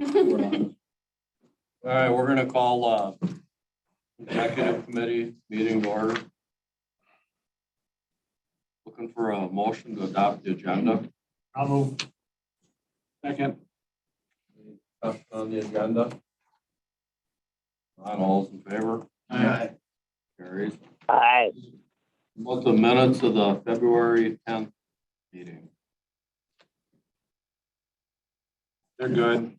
All right, we're gonna call executive committee meeting to order. Looking for a motion to adopt the agenda. I'll move. Second. Discussion on the agenda. Not all in favor? Aye. Carries. Aye. What's the minutes of the February 10th meeting? They're good.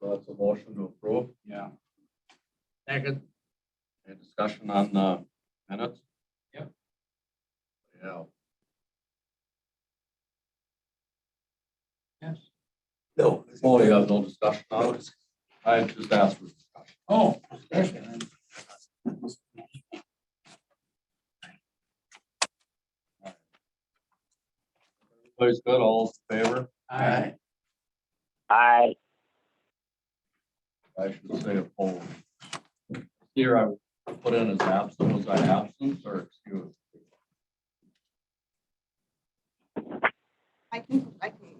So that's a motion to approve. Yeah. Second. Any discussion on the minutes? Yep. Yeah. Yes. No. Oh, you have no discussion on it? I just asked for discussion. Oh. Discussion. Everybody's good, all in favor? Aye. Aye. I should say opposed. Here I put in as absent. Was I absent or excused? I can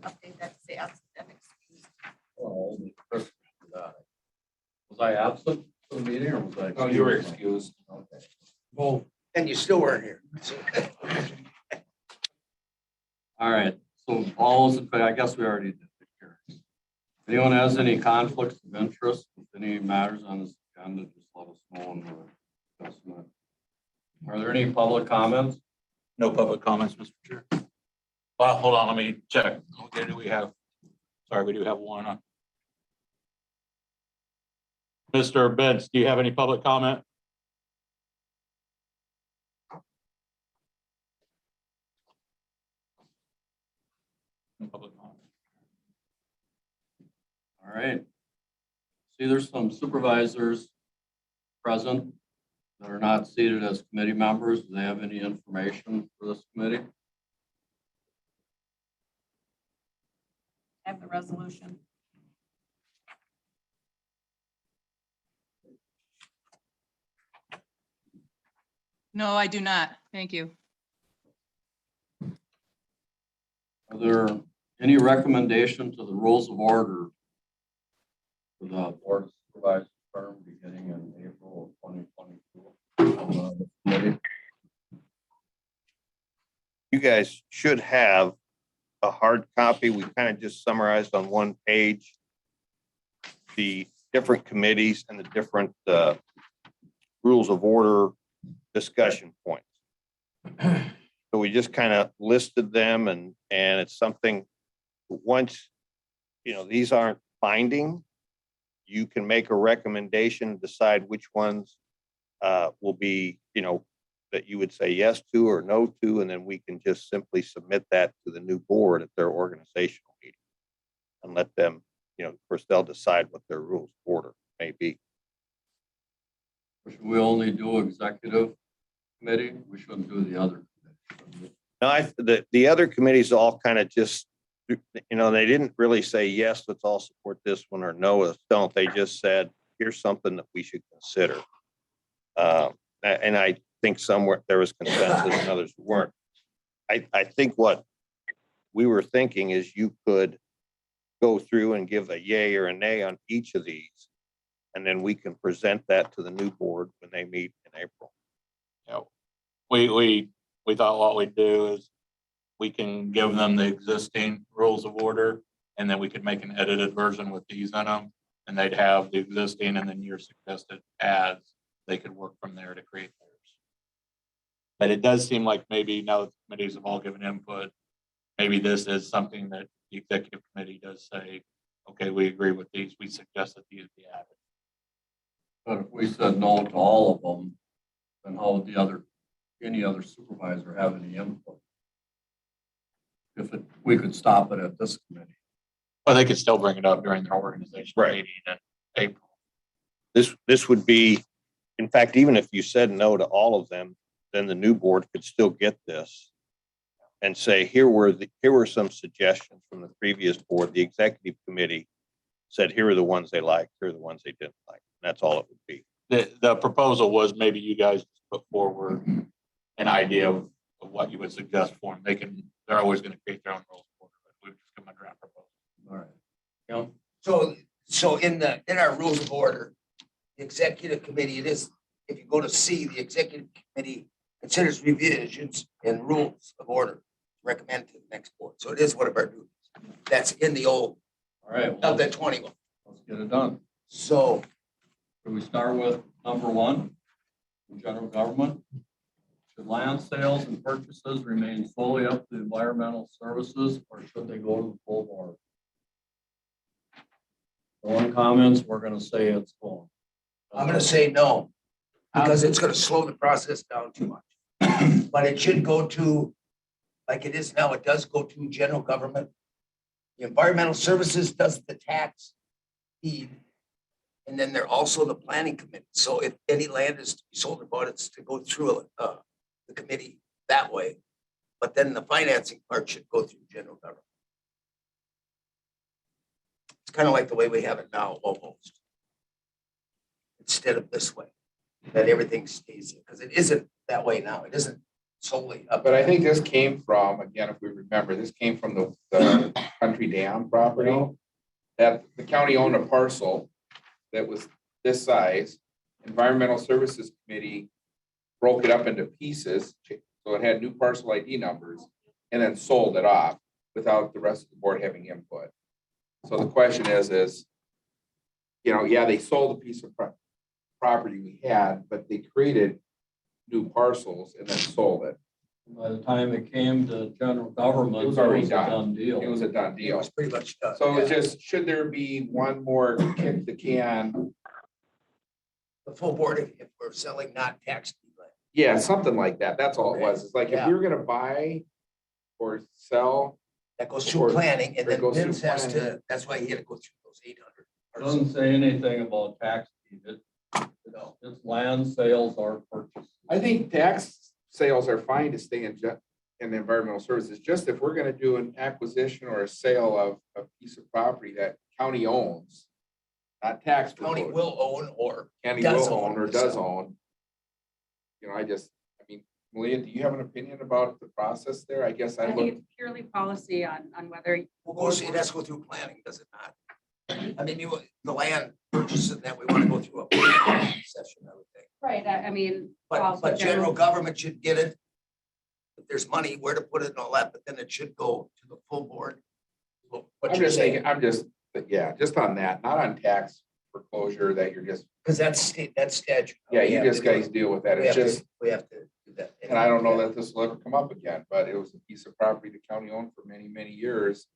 update that to say absent and excused. Well, only Chris can do that. Was I absent for the meeting or was I? No, you were excused. Okay. Both. And you still weren't here. All right, so all those in favor, I guess we already did the hearings. Anyone has any conflicts of interest with any matters on this agenda, just let us know and we're discussing it. Are there any public comments? No public comments, Mr. Chair. Well, hold on, let me check. Okay, do we have, sorry, we do have one on. Mr. Benz, do you have any public comment? No public comment. All right. See, there's some supervisors present that are not seated as committee members. Do they have any information for this committee? I have the resolution. No, I do not. Thank you. Are there any recommendation to the rules of order for the board of supervisors term beginning in April of 2022? You guys should have a hard copy. We kind of just summarized on one page the different committees and the different rules of order discussion points. So we just kind of listed them and it's something, once, these aren't binding, you can make a recommendation, decide which ones will be, that you would say yes to or no to, and then we can just simply submit that to the new board at their organizational meeting and let them, of course, they'll decide what their rules of order may be. Should we only do executive committee? We shouldn't do the other committee. Now, the other committees all kind of just, they didn't really say, yes, let's all support this one, or no, let's don't. They just said, here's something that we should consider. And I think somewhere there was consensus and others weren't. I think what we were thinking is you could go through and give a yay or a nay on each of these, and then we can present that to the new board when they meet in April. Yeah, we thought what we'd do is we can give them the existing rules of order, and then we could make an edited version with these in them, and they'd have the existing, and then your suggested adds, they could work from there to create theirs. But it does seem like maybe now that the committees have all given input, maybe this is something that the executive committee does say, okay, we agree with these, we suggest that these be added. But if we said no to all of them, then how would any other supervisor have any input? We could stop it at this committee. Well, they could still bring it up during their organization meeting in April. This would be, in fact, even if you said no to all of them, then the new board could still get this and say, here were some suggestions from the previous board. The executive committee said, here are the ones they liked, here are the ones they didn't like. That's all it would be. The proposal was maybe you guys put forward an idea of what you would suggest for them. They're always going to create their own rules for it, but we've just come a draft proposal. All right. Yeah. So in our rules of order, the executive committee, it is, if you go to C, the executive committee considers revisions and rules of order recommended to the next board. So it is one of our duties. That's in the old, All right, of that 21. let's get it done. So Can we start with number one, general government? Should land sales and purchases remain solely up to environmental services, or should they go to the full board? No one comments, we're gonna say it's full. I'm gonna say no, because it's gonna slow the process down too much. But it should go to, like it is now, it does go to general government. The environmental services does the tax deed. And then they're also the planning committee. So if any land is to be sold or bought, it's to go through the committee that way. But then the financing part should go through general government. It's kind of like the way we have it now, almost. Instead of this way, that everything stays in, because it isn't that way now. It isn't solely up. But I think this came from, again, if we remember, this came from the country dam property. That the county owned a parcel that was this size. Environmental Services Committee broke it up into pieces, so it had new parcel ID numbers, and then sold it off without the rest of the board having input. So the question is, yeah, they sold a piece of property we had, but they created new parcels and then sold it. By the time it came to general government, It was already a done. done deal. It was a done It deal. was pretty much done. So it's yeah. just, should there be one more kick the can? The full board, if we're selling not taxed land. Yeah, something like that. That's all it was. It's like if Yeah. you're gonna buy or sell, That goes through Or- planning and or it then goes through Vince has planning. to, that's why he had to go through those 800. Doesn't say anything about tax deed. It's land sales or purchase. I think tax sales are fine to stay in the environmental services. Just if we're gonna do an acquisition or a sale of a piece of property that county owns, not tax. County code. will own or County does will own or does own. own. Malia, do you have an opinion about the process there? I guess I I think look, it's purely policy on whether. We'll go see, that's go through planning, does it not? I mean, the land purchase and that we want to go through a planning session, I would think. Right, I mean. But also general government should get it. If there's money, where to put it and all that, but then it should go to the full board. What I'm you're just saying, thinking, just on that, not on tax foreclosure that you're just, because that's state, that's statute. yeah, We you have to just do guys it. deal with that. We It's have to- just, We have to do that. and I don't know that this will ever come up again, but it was a piece of property the county owned for many, many years.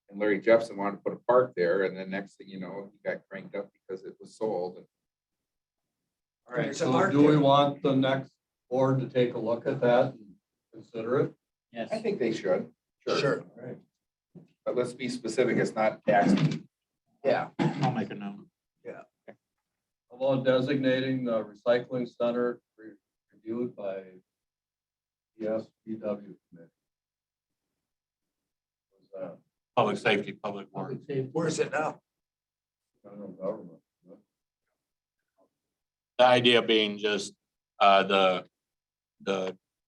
And Larry Jepson wanted to put a park there, and then next thing you know, he got cranked up because it was sold. All right, There's a so market. do we want the next board to take a look at that and consider it? I think they should, Sure, All right. but let's be specific, it's not tax. yeah. I'll make a note. How about designating the recycling center reviewed by PSPW committee? What's that? Public safety, public works. Where is it now? General government. The idea being just the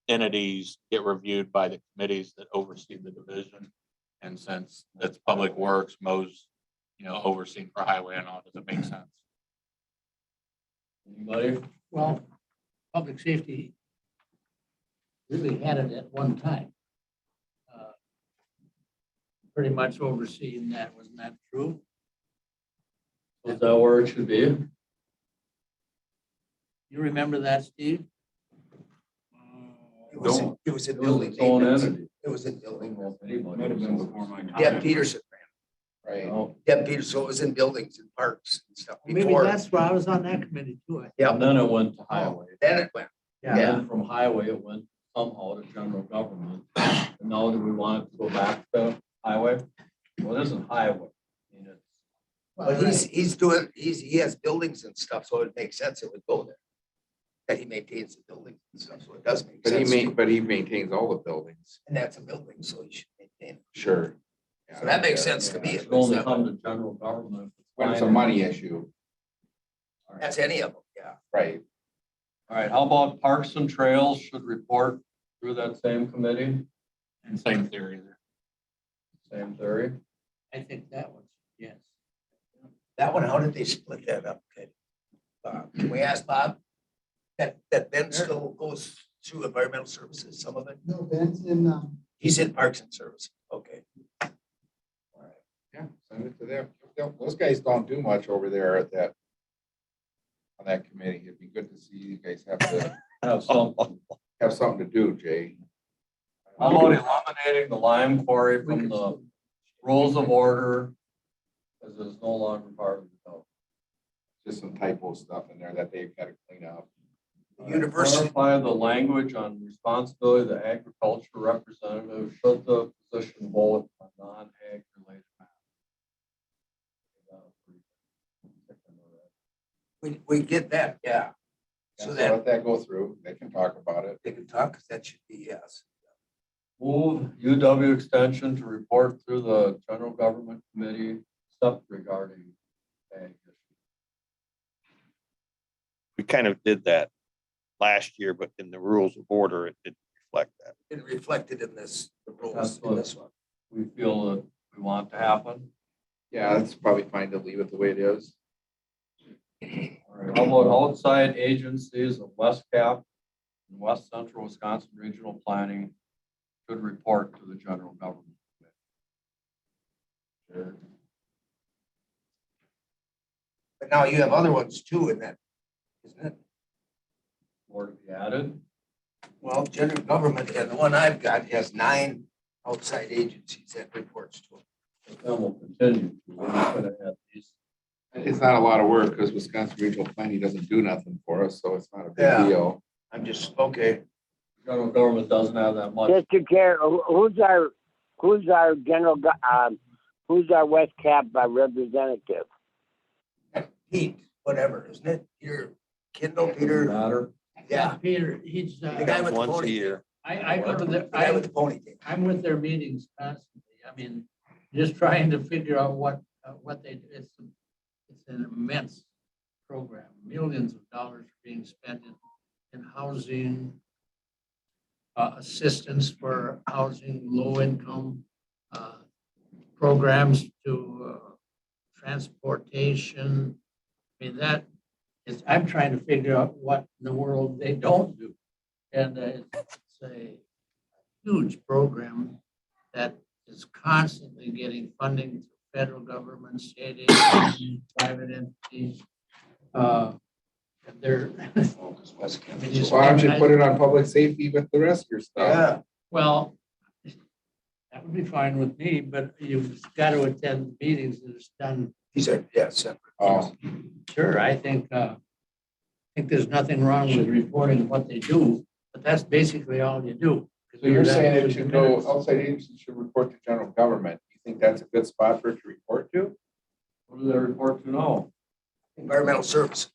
entities get reviewed by the committees that oversee the division. And since it's public works, Mo's, overseen for highway and all, does it make sense? Anybody? Well, public safety really had it at one time. Pretty much overseeing that, wasn't that true? Is that where it should be? You remember that, Steve? It was, No. it was in It was building. its own maintenance. entity. It was in I building. don't know if anybody Might have been was- before my time. Deb Peterson ran. Right. No. Deb Peterson, so it was in buildings and parks and stuff Maybe before. that's where I was on that committee too. Yeah, And then it went to highway. then it went. And then from highway, it went somehow to general government. And now do we want it to go back to highway? Well, it isn't highway. I mean, it's, But he has buildings and stuff, so it makes sense it would go there. That he maintains the buildings and stuff, so it does make But sense. but he maintains all the buildings, And that's a building, so he should maintain it. sure. So that makes sense to me. it should only come to general government. When it's a money issue, That's any of them, yeah. right? All right, how about parks and trails should report through that same committee? And same theory there. Same theory. I think that was, yes. That one, how did they split that up? Okay. Can we ask Bob? That Ben still goes through environmental services, some of it? No, Ben's in, He's in Parks and Service. Okay. Yeah, send it to them. Those guys don't do much over there at that, on that committee. It'd be good to see you guys Have some, have something to do, Jay. how about eliminating the lime quarry from the rules of order? Because it's no longer part of the code. Just some typo stuff in there that they've got to clean up. University. Clarify the language on responsibility of the agriculture representative should the position hold a non-ag related matter. We get that, yeah. So So that let that go through. They can talk about it. they can talk, because that should be yes. Move UW extension to report through the general government committee, except regarding ag issues. We kind of did that last year, but in the rules of order, it didn't reflect that. It reflected in this, the rules That's in what- this one. We feel that we want to happen. Yeah, it's probably fine to leave it the way it is. All right, how about outside agencies of West Cap and West Central Wisconsin Regional Planning should report to the general government. Sure. But now you have other ones too in that, isn't it? More to be added. Well, general government, and the one I've got has 9 outside agencies that reports to them. But then we'll continue. We're not gonna add these. It's not a lot of work because Wisconsin Regional Planning doesn't do nothing for us, so it's not a Yeah. big deal. I'm just, okay. General government doesn't have that much. Mr. Chair, who's our who's our West Cap representative? Pete, whatever, isn't it? Peter Kindle, Doesn't Peter, matter. yeah. Peter, he's, The guy with the Once a pony. year. I go to The guy with the pony. I'm with their meetings constantly. I mean, just trying to figure out what they do. It's an immense program. Millions of dollars are being spent in housing, assistance for housing, low income, programs to transportation. I mean, that is, I'm trying to figure out what in the world they don't do. And it's a huge program that is constantly getting funding through federal government, state agencies, private entities. And they're, I mean, you Why don't you spend- put it on public safety with the rest of your stuff? Yeah, Well, that would be fine with me, but you've got to attend meetings that is done. he said, yeah, separate. Oh, Sure, I think there's nothing wrong with reporting what they do, but that's basically all you do. so you're saying it should go, outside agencies should report to general government. You think that's a good spot for it to report to? What do they report to now? Environmental services.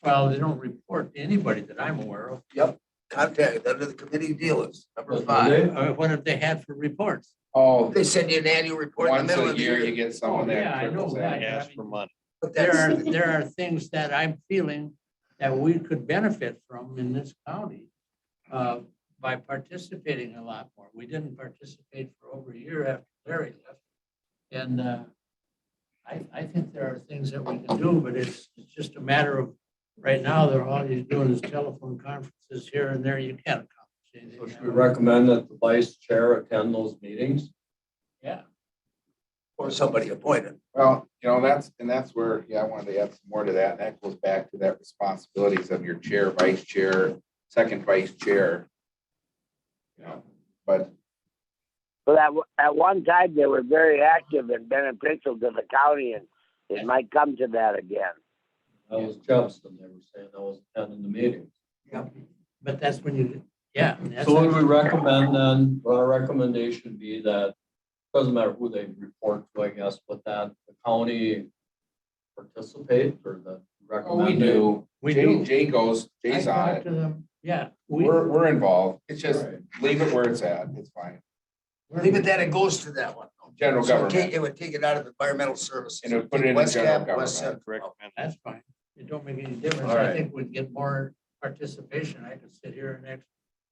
Well, they don't report to anybody that I'm aware of. Yep, contact under the committee dealers, number But do 5. they? What have they had for reports? Oh, They send you an annual report in the once middle a of the year year. you get someone Oh, yeah, that I know triples that. that. Ask for money. But There that's, are things that I'm feeling that we could benefit from in this county by participating a lot more. We didn't participate for over a year after Larry left. And I think there are things that we can do, but it's just a matter of, right now, they're all you're doing is telephone conferences here and there. You can't accomplish anything. So should we recommend that the vice chair attend those meetings? Yeah. or somebody appointed. Well, that's where, yeah, I wanted to add some more to that. And that goes back to that responsibilities of your chair, vice chair, second vice chair. You know, but But at one time, they were very active and beneficial to the county, and it might come to that again. That was Jepson. They were saying that was attending the meetings. But that's when you, yeah. that's So would we actually- recommend then, would our recommendation be that, doesn't matter who they report to, I guess, but that the county participate or the we recommend? do. We Jay, do. Jay goes, I Jay's on talked it. to them, yeah. We're involved. It's just Right. leave it where it's at. It's fine. Leave it that it goes to that one. General So government. it would take it out of environmental services. And it would put it in West general Cap, West government. Central. Recommend. That's fine. It don't make any difference. All I right. think we'd get more participation. I could sit here in the next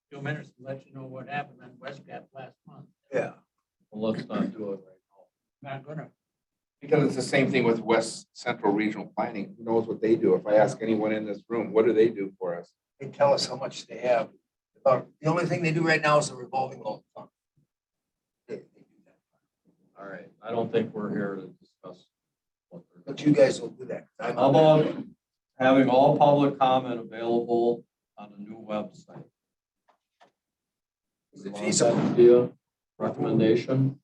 few minutes and let you know what happened on West Cap last month. Yeah. Well, let's not do it right I'm not gonna. Because it's the same thing with West Central Regional Planning. Who knows what they do? If I ask anyone in this room, what do they do for us? They tell us how much they have. About, the only thing they do right now is a revolving loan fund. They do that. All right, I don't think we're here to discuss. what they're But doing. you guys will do that. How about having all public comment available on the new website? Is it Want feasible? that be a recommendation?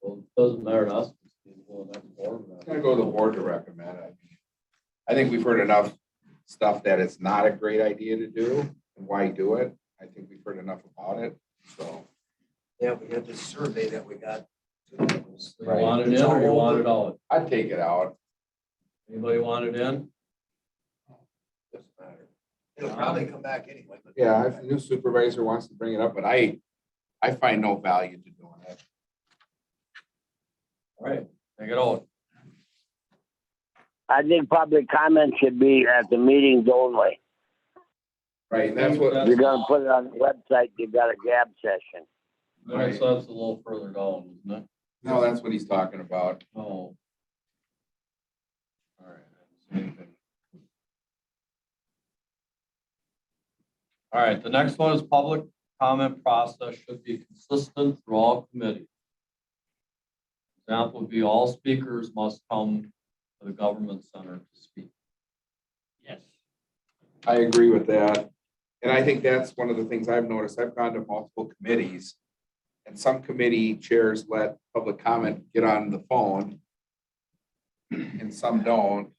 Well, it doesn't matter to us. It's feasible, and that's board. It's gonna go to the board to recommend it. I think we've heard enough stuff that it's not a great idea to do, and why do it? I think we've heard enough about it, so. Yeah, we had this survey that we got. You want it in or you want it out? I'd take it out. Anybody want it in? Doesn't matter. It'll probably come back anyway. but- Yeah, if the new supervisor wants to bring it up, but I find no value to doing it. All right, take it out. I think public comment should be at the meetings only. Right, and that's what, If you're gonna put it on the website, you got a gab session. That's a little further down, isn't it? no, that's what he's talking about. Oh. All right. I didn't see anything. All right, the next one is public comment process should be consistent through all committees. Example would be all speakers must come to the government center to speak. Yes. I agree with that. And I think that's one of the things I've noticed. I've gone to multiple committees. And some committee chairs let public comment get on the phone. And some don't.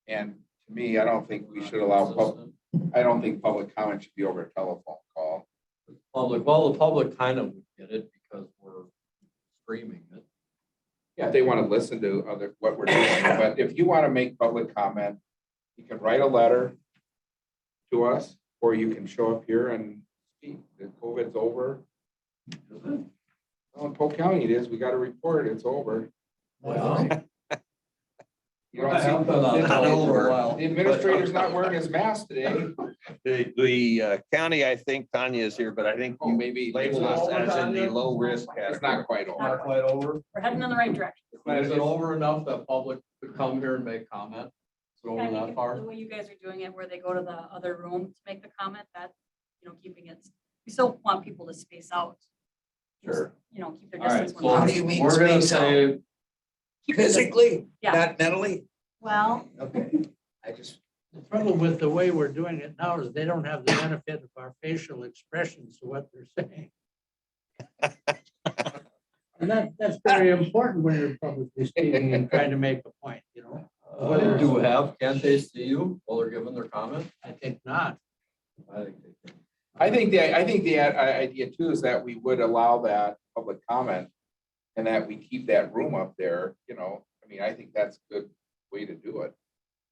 And to me, I don't think we should allow, I don't think public comment should be over a telephone call. Public, well, the public kind of would get it because we're streaming it. Yeah, if they want to listen to what we're doing, but if you want to make public comment, you can write a letter to us, or you can show up here and speak. The COVID's over. Well, in Polk County it is. We got a report. It's over. Well, You don't see, Not over. the administrator's not wearing his mask today. The county, I think Tanya is here, but I think Oh, you maybe labeled us as in the low risk it's category. not quite over. Not quite over. We're heading in the right direction. Is it over enough that public could come here and make comment? Is it over I think that if far? The way you guys are doing it, where they go to the other room to make the comment, that, keeping it, we still want people to space out. Sure. Keep their All right, distance. so when How do you mean we're gonna space out? say, Keep the- Physically, Yeah. not mentally? Well, Okay. I just, The trouble with the way we're doing it now is they don't have the benefit of our facial expressions to what they're saying. And that's very important when you're publicly speaking and trying to make a point, can't they see you while they're giving their comment? I think not. I think they can. I think the idea too is that we would allow that public comment and that we keep that room up there, I think that's a good way to do it.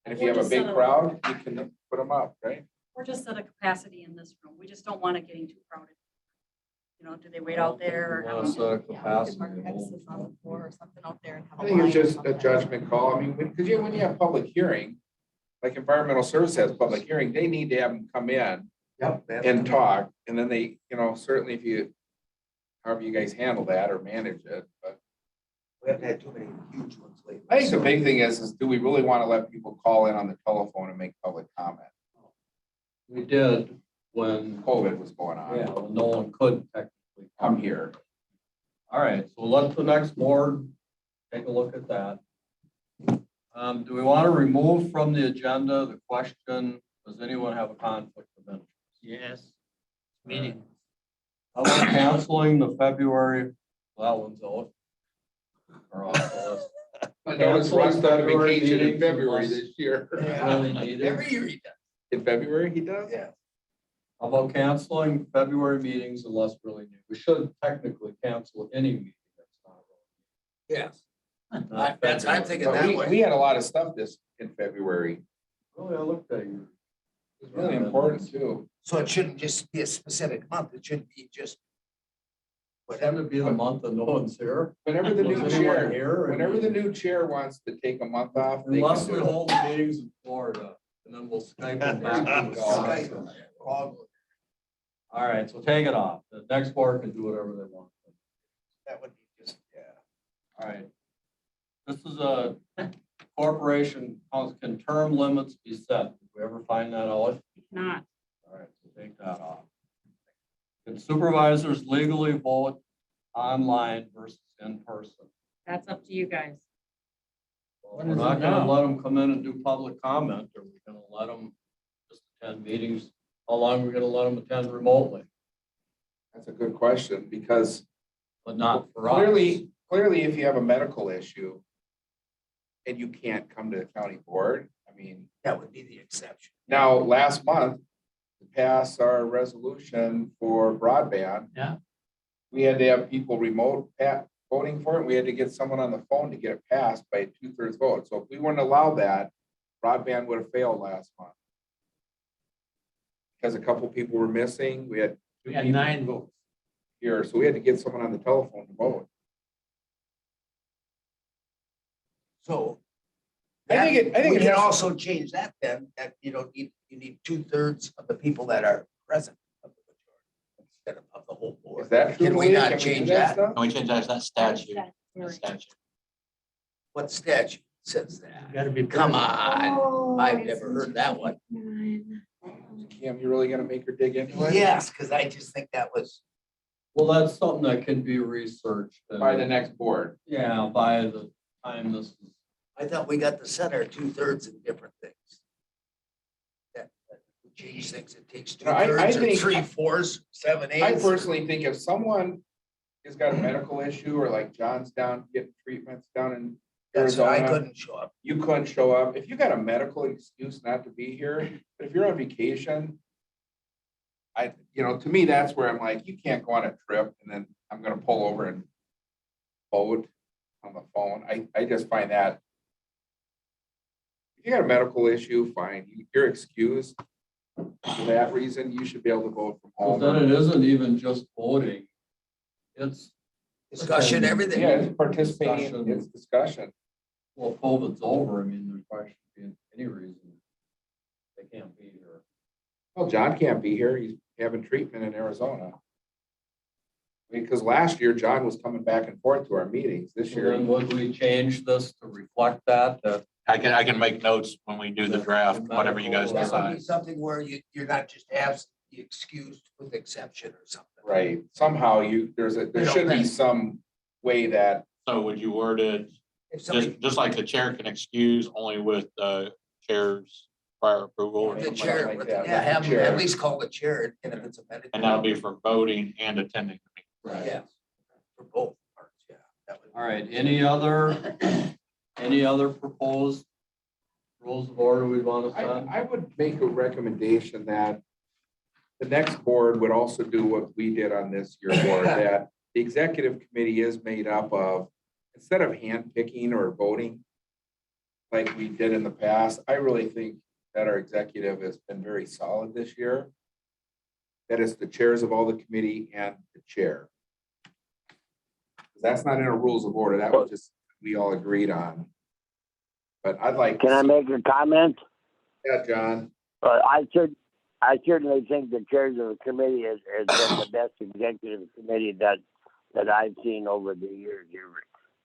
And if you Or have a just big set a- crowd, you can put them up, right? or just set a capacity in this room. We just don't want it getting too crowded. Do they wait out there? or We how wanna much- set a Yeah, we could capacity mark of X's on the overflow. floor or something out there and have I a think it's line or just a something. judgment call. Because when you have public hearing, like environmental service has public hearing, they need to have them come in yep. and talk. And then they, certainly if you, however you guys handle that or manage it, but We haven't had too many huge ones lately. I think the big thing is do we really want to let people call in on the telephone and make public comment? We did when, COVID was going on. when no one could technically I'm here. All right, so let the next board take a look at that. Do we want to remove from the agenda the question, does anyone have a conflict of interest? Yes. Meeting. How about canceling the February, well, that one's out. Or off the list. I noticed Russ on February vacation in meetings February unless- this year. Really needed. Every year he does. In February, he does? Yeah. How about canceling February meetings unless really needed? We should technically cancel any meeting that's not Yes. really. That's, I'm thinking But that we way. had a lot of stuff in February. Really, I looked at you. It's really important too. So it shouldn't just be a specific month. It should be just Whatever whatever. be the month that no one's here. Whenever the new Was anyone chair, here? whenever the new chair wants to take a month off. they can Unless do we it. hold the meetings in Florida, and then we'll Skype them back to Wisconsin. Skype. All right, so take it off. The next board can do whatever they want. That would be just, yeah. All right. This is a corporation, can term limits be set? Did we ever find that out? Not. All right, so take that off. Can supervisors legally vote online versus in person? That's up to you guys. Well, What we're is it not gonna now? let them come in and do public comment, or we're gonna let them just attend meetings. How long are we gonna let them attend remotely, That's a good question, because but not for us? clearly, if you have a medical issue and you can't come to the county board, I mean, That would be the exception. now, last month, to pass our resolution for broadband. Yeah. We had to have people voting for it. We had to get someone on the phone to get it passed by a 2/3 vote. So if we wouldn't allow that, broadband would have failed last month. Because a couple people were missing. We had We had 9 votes. here, so we had to get someone on the telephone to vote. So. I think it We can has- also change that then, that you don't need, you need 2/3 of the people that are present of the majority instead of the whole board. Is that true? Can we Louis? not Can do change that? stuff? Can we change that statute? That statute. What statute says that? Got to be. Come present. on, Oh, I've never heard that one. Kim, you really gonna make her dig into it? Yes, because I just think that was, Well, that's something that can be researched. By the next board. Yeah, by the time this is. I thought we got to set our 2/3 in different things. That we change things, it takes No, I 2/3 or think- 3/4, 7/8. I personally think if someone has got a medical issue, or like John's down getting treatments down in That's why I Arizona, couldn't show up. you couldn't show up. If you got a medical excuse not to be here, but if you're on vacation, to me, that's where I'm like, you can't go on a trip and then I'm gonna pull over and vote on the phone. I just find that. If you got a medical issue, fine, you're excused. For that reason, you should be able to vote from But home. then it isn't even just voting. It's, Discussion, everything. Yeah, it's participating, Discussion. it's discussion. well, COVID's over. I mean, there's probably shouldn't be any reason they can't be here. Well, John can't be here. He's having treatment in Arizona. Because last year, John was coming back and forth to our meetings. This So year, then would we change this to reflect that I can make notes when we do the draft, whatever you guys That would decide. be something where you're not just absent, you're excused with exception or something. right, somehow there should be some way that, So would you word it, If somebody, just like the chair can excuse only with the chair's prior approval or the something? chair, like that, yeah, have chair. at least call the chair, and if it's a medical. And that'll be for voting and attending. the meeting. Yeah, for both parts, yeah. that would- All right, any other proposed rules of order we'd want to send? I would make a recommendation that the next board would also do what we did on this year board, that the executive committee is made up of, instead of handpicking or voting like we did in the past, I really think that our executive has been very solid this year. That is the chairs of all the committee and the chair. That's not in our rules of order. That was just, we all agreed on. But I'd like. Can I make a comment? Yeah, John. I certainly think the chairs of the committee has been the best executive committee that I've seen over the years.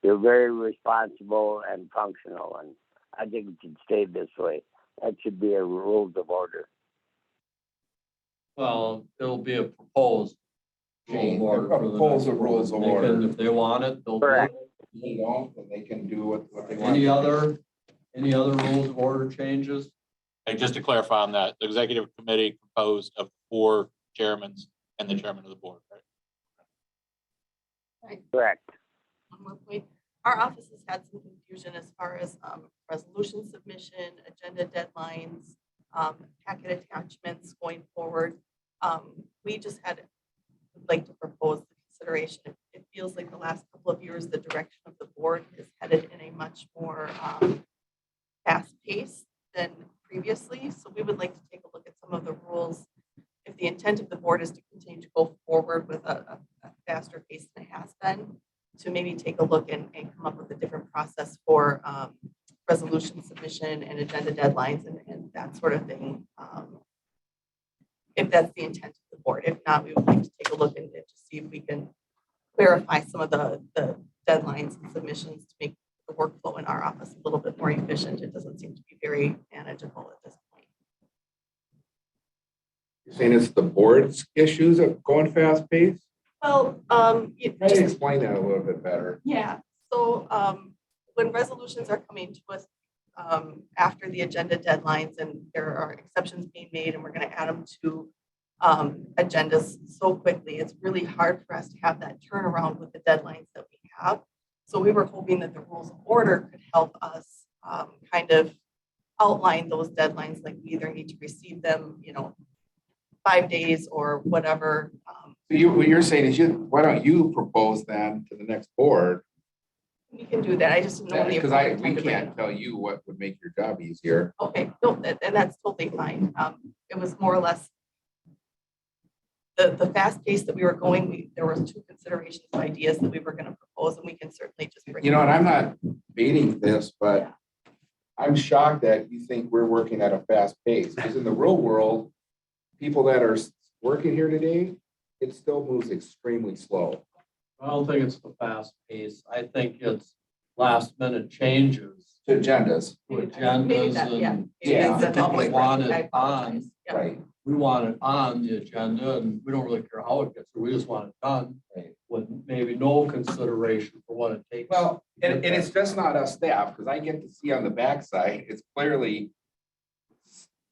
You're very responsible and functional, and I think it should stay this way. That should be a rules of order. Well, it'll be a proposed rule of order. for the Proposed next rules of board. They can- order. If they want it, they'll do Correct. it. If they don't, then they can do what they want. Any other rules of order changes? And just to clarify on that, the executive committee composed of 4 chairmen and the chairman of the board, right? Correct. One more point. Our office has had some confusion as far as resolution submission, agenda deadlines, packet attachments going forward. We just would like to propose the consideration. It feels like the last couple of years, the direction of the board is headed in a much more fast pace than previously. So we would like to take a look at some of the rules. If the intent of the board is to continue to go forward with a faster pace than it has been, to maybe take a look and come up with a different process for resolution submission and agenda deadlines and that sort of thing. If that's the intent of the board. If not, we would like to take a look and to see if we can clarify some of the deadlines and submissions to make the workflow in our office a little bit more efficient. It doesn't seem to be very manageable at this point. You're saying it's the board's issues of going fast paced? Well, Try to explain that a little bit better. yeah, so when resolutions are coming to us after the agenda deadlines and there are exceptions being made and we're going to add them to agendas so quickly, it's really hard for us to have that turnaround with the deadlines that we have. So we were hoping that the rules of order could help us kind of outline those deadlines, like we either need to receive them, 5 days or whatever. So what you're saying is why don't you propose then to the next board? We can do that. I just didn't know when the Because appropriate we time to bring it can't up. tell you what would make your job easier. Okay, no, and that's totally fine. It was more or less the fast pace that we were going, there was 2 considerations of ideas that we were going to propose, and we can certainly just bring. And I'm not debating this, but I'm shocked that you think we're working at a fast pace, because in the real world, people that are working here today, it still moves extremely slow. I don't think it's the fast pace. I think it's last minute changes To agendas, to Maybe agendas that, yeah. and Maybe Yeah. that's the something public we wanted I on, apologize. Yeah. right? we want it on the agenda and we don't really care how it gets, through. We just want it done. Right. With maybe no consideration for what it takes. Well, and it's just not us staff, because I get to see on the backside, it's clearly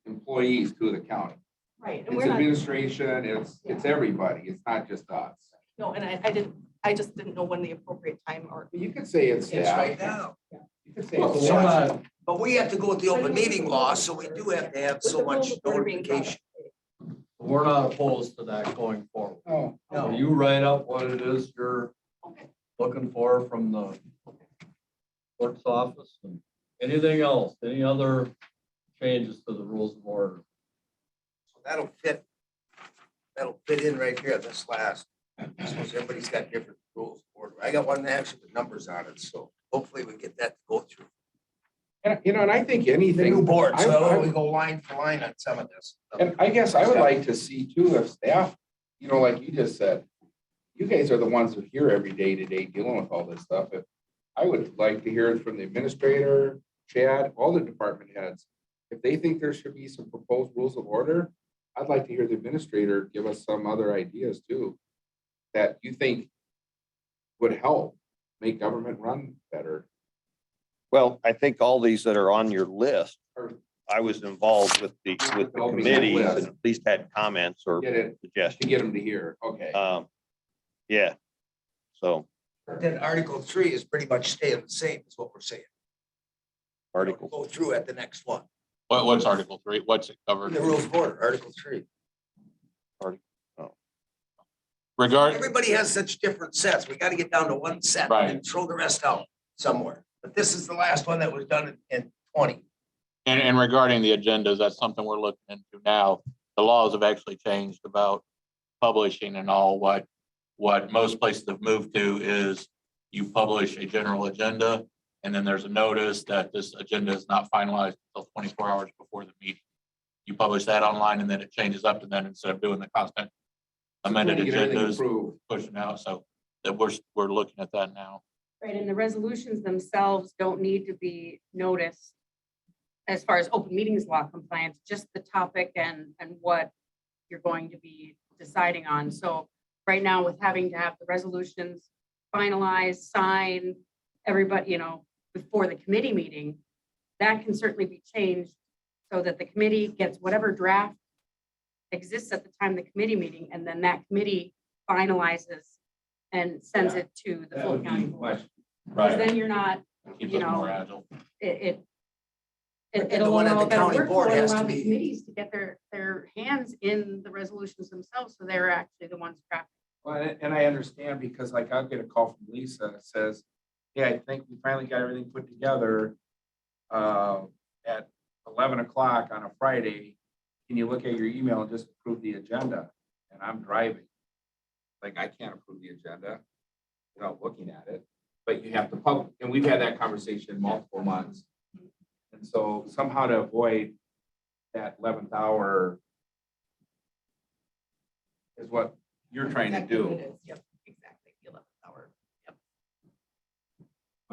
employees to the county. Right, and It's we're not, administration, it's everybody, it's not just us. no, and I just didn't know when the appropriate time or. You could say it's It's right staff. now. You could say So it's we're staff. not- But we have to go with the open meeting law, so we do have to have so much notification. We're not opposed to that going forward. Oh, So you write up what it is you're Okay. looking for from the clerk's office and anything else, any other changes to the rules of order? So that'll fit in right here, this last. I suppose everybody's got different rules of order. I got one actually with numbers on it, so hopefully we get that to go through. and I think The anything. new board, I- so I- we go line for line on some of this. And I guess I would like to see too, if staff, like you just said, you guys are the ones who are here every day to day dealing with all this stuff. If I would like to hear it from the administrator, Chad, all the department heads. If they think there should be some proposed rules of order, I'd like to hear the administrator give us some other ideas too, that you think would help make government run better. Well, I think all these that are on your list, Or I was involved with the Helping that committees list. and at least had comments or Get it, to suggestions. get them to hear, okay. Yeah. So But then Article 3 is pretty much staying the same, is what we're saying. articles, Go through at the next one. What's Article 3? What's it covered? The rules of order, Article 3. Everybody has such different sets. We got to get down to one set Right. and throw the rest out somewhere. But this is the last one that was done in 20. And regarding the agendas, that's something we're looking into now. The laws have actually changed about publishing and all. What most places have moved to is you publish a general agenda, and then there's a notice that this agenda is not finalized until 24 hours before the meeting. You publish that online, and then it changes up to then, instead of doing the constant amended Get everything agendas, approved. pushing out. So that we're looking at that now. Right, and the resolutions themselves don't need to be noticed as far as open meetings law compliance, just the topic and what you're going to be deciding on. So right now, with having to have the resolutions finalized, signed, everybody, before the committee meeting, that can certainly be changed so that the committee gets whatever draft exists at the time of the committee meeting, and then that committee finalizes and sends it to the full county board. Because then you're not, Keeps us more agile. But then the it'll one at allow the better county board workflow, has to allow the be- committees to get their hands in the resolutions themselves, so they're actually the ones crafting. Well, and I understand, because like I'll get a call from Lisa that says, yeah, I think we finally got everything put together at 11 o'clock on a Friday. Can you look at your email and just approve the agenda? And I'm driving. Like, I can't approve the agenda without looking at it, but you have to publish. And we've had that conversation multiple months. And so somehow to avoid that 11th hour is what you're trying to Exactly what do. it is. Yep, exactly. The 11th hour. Yep.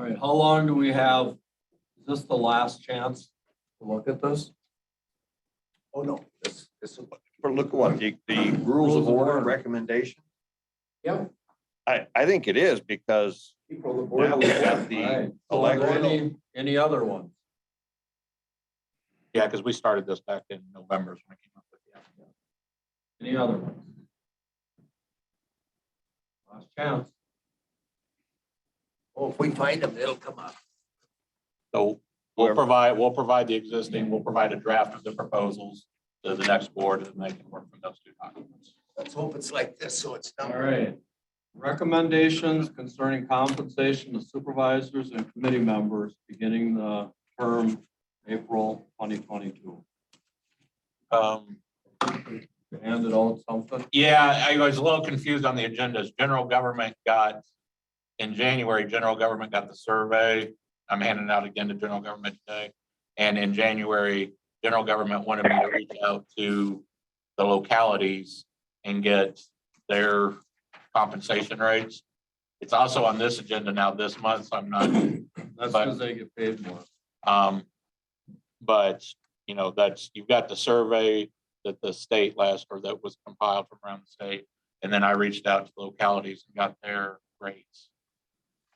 All right, how long do we have? Is this the last chance to look at this? Oh, no, this, For look at what, the rules of order recommendation? Yep. I think it is because April, the board now we have the All right, so are there election. any other ones? Yeah, because we started this back in November. Is when I came up with the idea. Any other ones? Last chance. oh, if we find them, it'll come up. So we'll provide the existing, we'll provide a draft of the proposals to the next board and they can work from those two documents. Let's hope it's like this, so it's All not. right. Recommendations concerning compensation of supervisors and committee members beginning the term April 2022. Handed out something. Yeah, I was a little confused on the agendas. General government got, in January, general government got the survey. I'm handing it out again to general government today. And in January, general government wanted me to reach out to the localities and get their compensation rates. It's also on this agenda now this month, so I'm not, That's because they get paid more. but you know, you've got the survey that the state that was compiled from around the state. And then I reached out to localities and got their rates.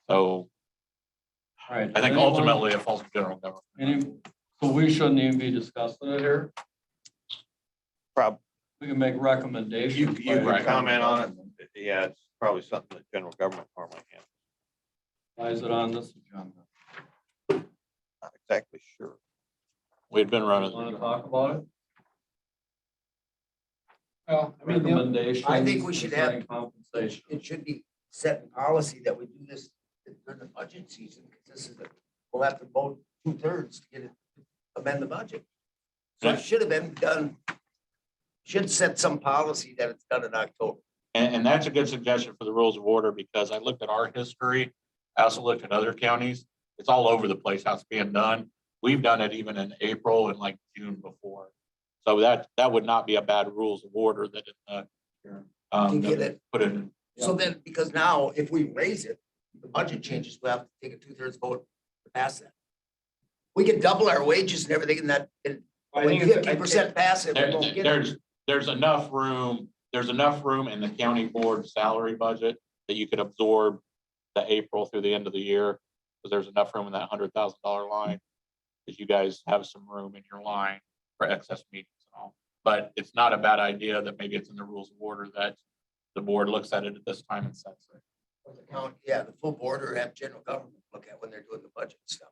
So All right. I think ultimately it falls to general government. So we shouldn't even be discussing it here. We can make You recommendations. can comment on it. Yeah, it's probably something that general government normally handles. Why is it on this agenda? Not exactly sure. We've been running. Want to talk about it? Well, I mean, Recommendations. I think we should have- concerning compensation. It should be set in policy that we do this during the budget season, because this is, we'll have to vote 2/3 to get it, amend the budget. So it should have been done, should set some policy that it's done in October. And that's a good suggestion for the rules of order because I looked at our history. I also looked at other counties. It's all over the place how it's being done. We've done it even in April and like June before. So that would not be a bad rules of order that To get it. put in. So then, because now if we raise it, the budget changes, we'll have to take a 2/3 vote to pass that. We can double our wages and everything in that, and I when think it's- 50% pass it, we won't get it. There's enough room in the county board salary budget that you could absorb the April through the end of the year. Because there's enough room in that $100,000 line. Because you guys have some room in your line for excess meetings and all. But it's not a bad idea that maybe it's in the rules of order that the board looks at it at this time and sets it. Yeah, the full board or have general government look at when they're doing the budget stuff.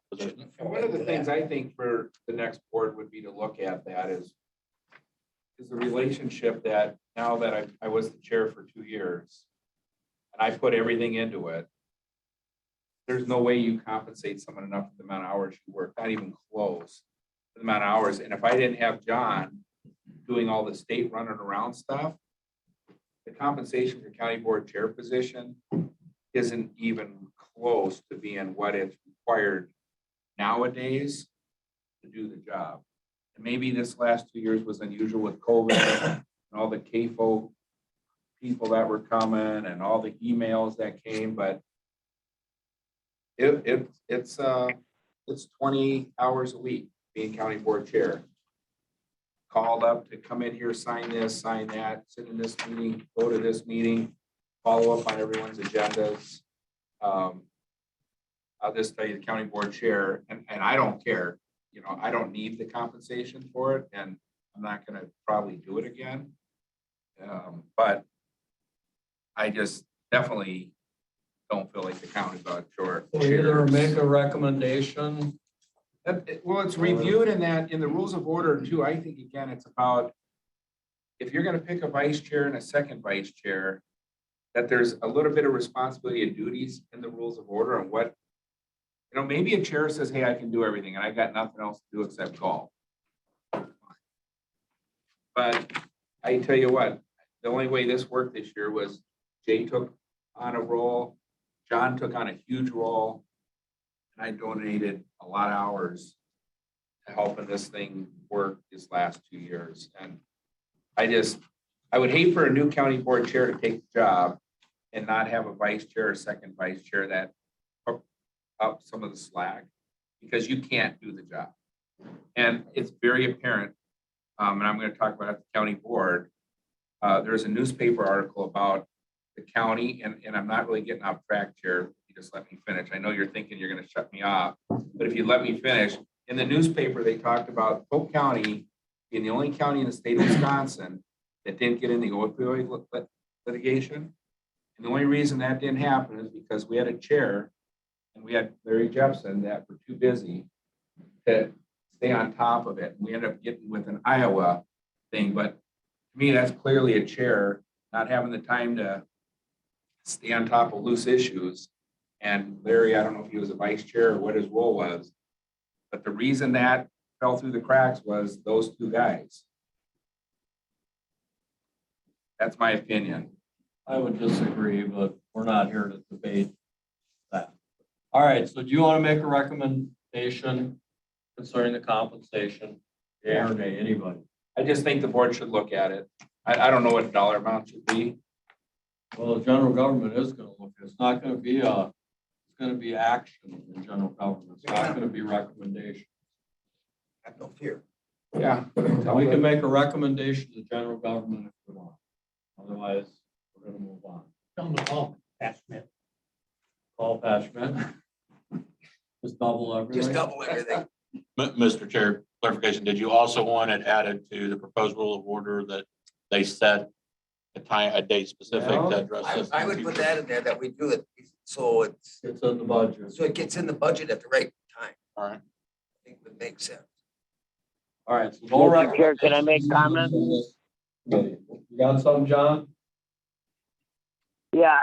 And one of the things I think for the next board would be to look at that is the relationship that now that I was the chair for 2 years and I put everything into it, there's no way you compensate someone enough for the amount of hours you work, not even close to the amount of hours. And if I didn't have John doing all the state running around stuff, the compensation for county board chair position isn't even close to being what is required nowadays to do the job. And maybe this last 2 years was unusual with COVID and all the CAFO people that were coming and all the emails that came, but it's 20 hours a week being county board chair. Called up to come in here, sign this, sign that, sit in this meeting, go to this meeting, follow up on everyone's agendas. I'll just tell you, the county board chair, and I don't care, you know, I don't need the compensation for it, and I'm not gonna probably do it again. But I just definitely don't feel like the county's about short. So either make a recommendation. Well, it's reviewed in the rules of order too. I think, again, it's about if you're gonna pick a vice chair and a second vice chair, that there's a little bit of responsibility and duties in the rules of order and what, you know, maybe a chair says, hey, I can do everything and I got nothing else to do except golf. But I tell you what, the only way this worked this year was Jay took on a role, John took on a huge role, and I donated a lot of hours to helping this thing work these last 2 years. And I would hate for a new county board chair to take the job and not have a vice chair or second vice chair that up some of the slack because you can't do the job. And it's very apparent, and I'm gonna talk about it at the county board. There's a newspaper article about the county, and I'm not really getting off track here. You just let me finish. I know you're thinking you're gonna shut me off, but if you let me finish, in the newspaper, they talked about Polk County being the only county in the state of Wisconsin that didn't get in the opioid litigation. And the only reason that didn't happen is because we had a chair and we had Larry Jepson that were too busy to stay on top of it. We ended up getting with an Iowa thing, but to me, that's clearly a chair not having the time to stay on top of loose issues. And Larry, I don't know if he was a vice chair or what his role was, but the reason that fell through the cracks was those two guys. That's my opinion. I would disagree, but we're not here to debate that. All right, so do you want to make a recommendation concerning the compensation? Yea or nay, anybody? I just think the board should look at it. I don't know what the dollar amount should be. Well, the general government is going to look, it's not going to be it's going to be action in general government. It's not going to be recommendation. Have no fear. Yeah. We can make a recommendation to general government if we want. Otherwise, we're going to move on. Tell them to call Pat Smith. Call Pat Schmidt. Just double everything. Just double everything. Mr. Chair, clarification, did you also want it added to the proposed rule of order that they set a time, a date specific to address this? I would put that in there, that we do it, so It's in the budget. it gets in the budget at the right time. All right. I think would make sense. All right. So Mr. Chair, can I make comment? You got something, John? Yeah,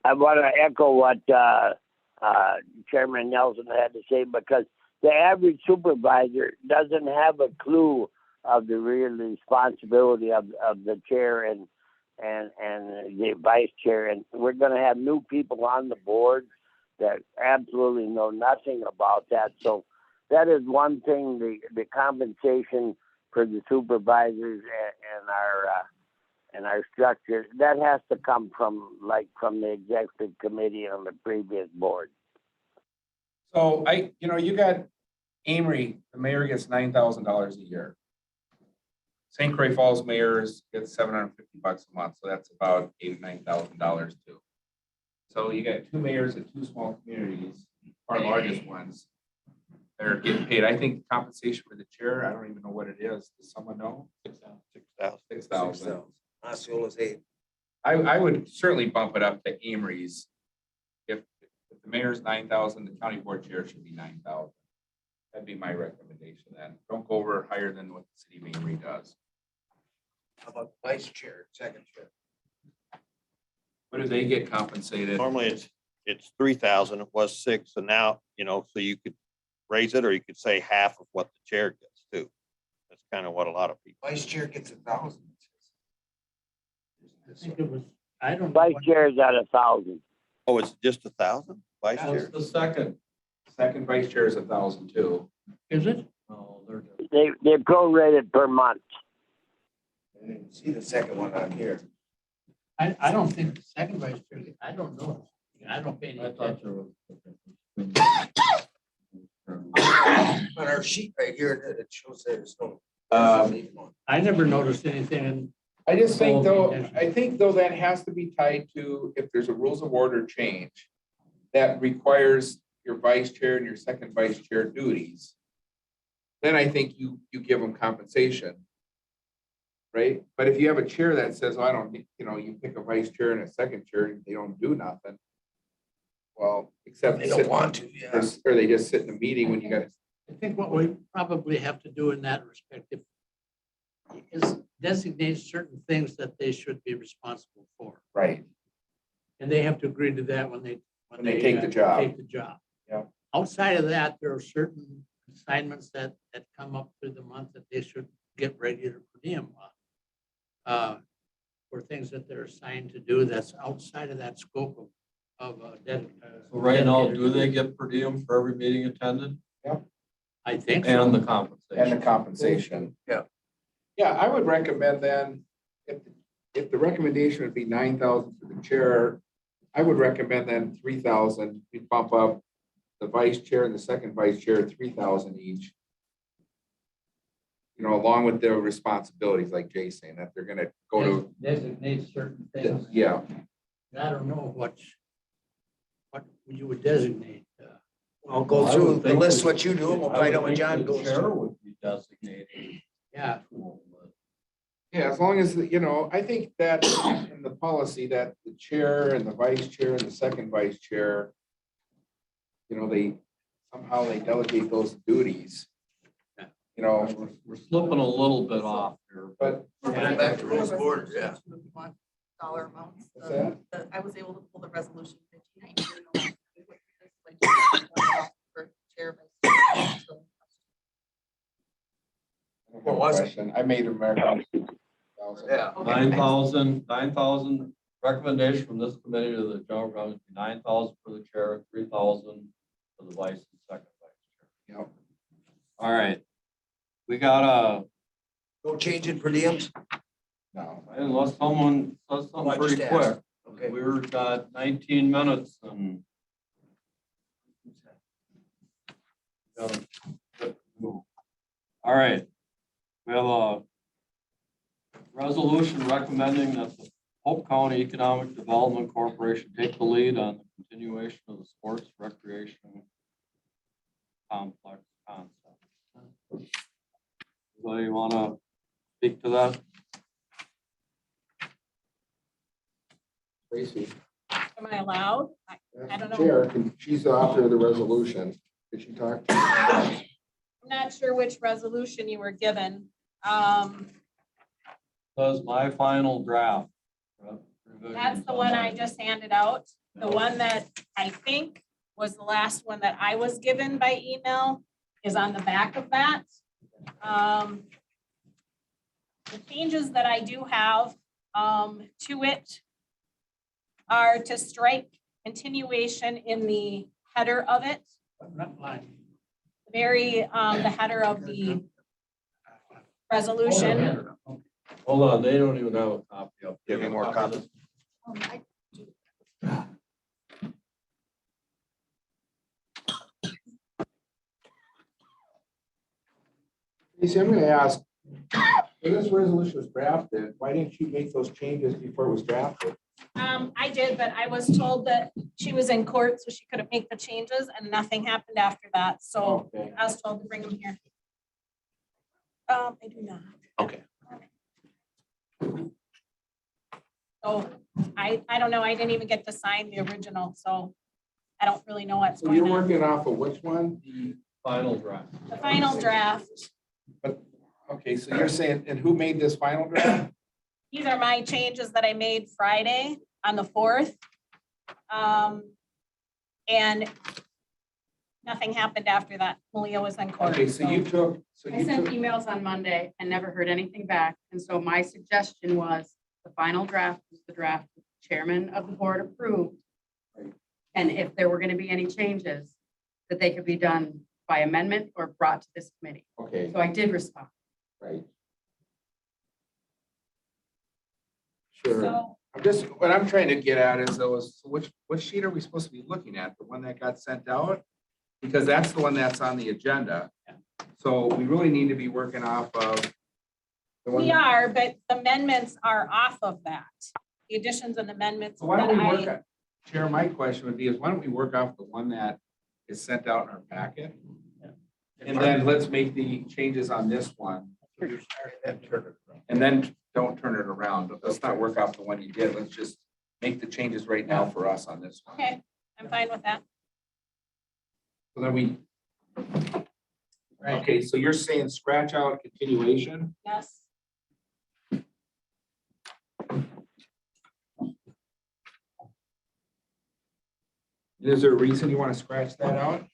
I want to echo what Chairman Nelson had to say, because the average supervisor doesn't have a clue of the real responsibility of the chair and the vice chair. And we're going to have new people on the board that absolutely know nothing about that. So that is one thing, the compensation for the supervisors and our structure, that has to come from the executive committee on the previous board. So you got Amory, the mayor gets $9,000 a year. St. Croix Falls mayors get $750 a month, so that's about $8,000 to $9,000 too. So you got two mayors in two small communities, our largest ones, that are getting paid. I think compensation for the chair, I don't even know what it is. Does someone know? 6,000. 6,000. Osceola's 8. I would certainly bump it up to Amory's. If the mayor's 9,000, the county board chair should be 9,000. That'd be my recommendation then. Don't go over higher than what the city of Amory does. How about vice chair, second chair? What do they get compensated? Normally it's 3,000. It was 6. And now, so you could raise it or you could say half of what the chair gets too. That's kind of what a lot of people. Vice chair gets 1,000. I think it was, I don't know. Vice what- chair is at 1,000. Oh, it's just 1,000 vice What's chair? the second? Second vice chair is 1,000 too. Is it? No, they're different. They prorated per month. I didn't see the second one on here. I don't think the second vice chair, I don't know. I don't pay any I thought attention. there was. On our sheet right here, it shows there's no. I never noticed anything in I just think though that has to be tied to if there's a rules of order change that requires your vice chair and your second vice chair duties, then I think you give them compensation. Right? But if you have a chair that says, oh, I don't need, you pick a vice chair and a second chair and they don't do nothing. Well, except They don't want to, yeah. or they just sit in a meeting when you got I think what we probably have to do in that respect is designate certain things that they should be responsible for. right. And they have to agree to that when they take the job. Take the job. Yeah. Outside of that, there are certain assignments that come up through the month that they should get regular per diem on. For things that they're assigned to do that's outside of that scope of So right now, do they get per diem for every meeting attended I think so. and the And the compensation? compensation. Yeah. Yeah, I would recommend then, if the recommendation would be 9,000 for the chair, I would recommend then 3,000, we bump up the vice chair and the second vice chair 3,000 each. You know, along with their responsibilities, like Jay's saying, that they're gonna go to, Designate certain things. yeah. I don't know what you would designate. I'll go through the list, what you do, and we'll find out what John goes Chair through. would be designating. Yeah, Yeah, as long as, you know, I think that in the policy that the chair and the vice chair and the second vice chair, you know, somehow they delegate those duties. You know, We're slipping a little bit off here, but. Yeah, back to rules of order, yeah. Dollar amounts. What's that? I was able to pull the resolution 59. For chair, vice chair. What was it? Question. I made American. Yeah. 9,000 recommendation from this committee to the general government, 9,000 for the chair, 3,000 for the vice and second vice chair. Yep. All right. We got No change in per diems? No. unless someone says Oh, I something pretty just quick. asked. Okay. We're got 19 minutes and. All right. We have a resolution recommending that the Polk County Economic Development Corporation take the lead on the continuation of the sports recreation complex concept. Anybody want to speak to that? Tracy. Am I allowed? I don't know. Chair, she's the author of the resolution. Did she talk? I'm not sure which resolution you were given. Says my final draft. That's the one I just handed out. The one that I think was the last one that I was given by email is on the back of that. The changes that I do have to it are to strike continuation in the header of it, not mine. the header of the resolution. Hold on, they don't even have a copy of. Give me more copies. Tracy, I'm gonna ask, when this resolution was drafted, why didn't you make those changes before it was drafted? I did, but I was told that she was in court, so she couldn't make the changes and nothing happened after that. So Okay. I was told to bring them here. I do not. Okay. So I don't know. I didn't even get to sign the original, so I don't really know what's So going you're on. working off of which one? The Final draft. The final draft, Okay, so you're saying, and who made this final draft? these are my changes that I made Friday on the 4th. And nothing happened after that. Malia was in court. Okay, so you took, I sent emails on Monday and never heard anything back. And so my suggestion was the final draft was the draft the chairman of the board approved. And if there were going to be any changes, that they could be done by amendment or brought to this committee. okay, So I did respond. right. Sure. So I'm just, what I'm trying to get at is those, which sheet are we supposed to be looking at? The one that got sent out? Because that's the one that's on the agenda. So we really need to be working off of. the one- we are, but the amendments are off of that. The additions and amendments So why that don't we work, I, on- Chair, my question would be is why don't we work off the one that is sent out in our packet? And then let's make the changes on this one and then don't turn it around. Let's not work off the one you did. Let's just make the changes right now for us on this one. okay, I'm fine with that. So then we. Okay, so you're saying scratch out continuation? Yes. Is there a reason you want to scratch that out?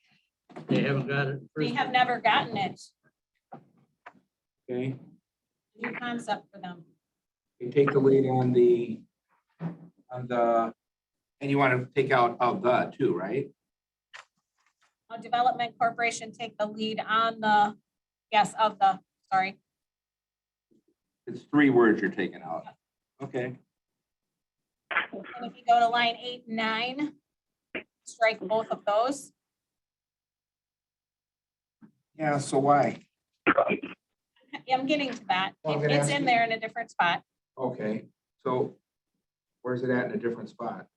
They haven't got it. We have never gotten it. Okay, New concept for them. you take the lead on the, and you want to take out of the too, right? Development Corporation take the lead on the, yes, of the, sorry. It's 3 words you're taking out. Okay. And if you go to line 8 and 9, strike both of those. Yeah, so why? I'm getting to that. Well, I'm gonna It's ask in you- there in a different spot. Okay, so where's it at in a different spot?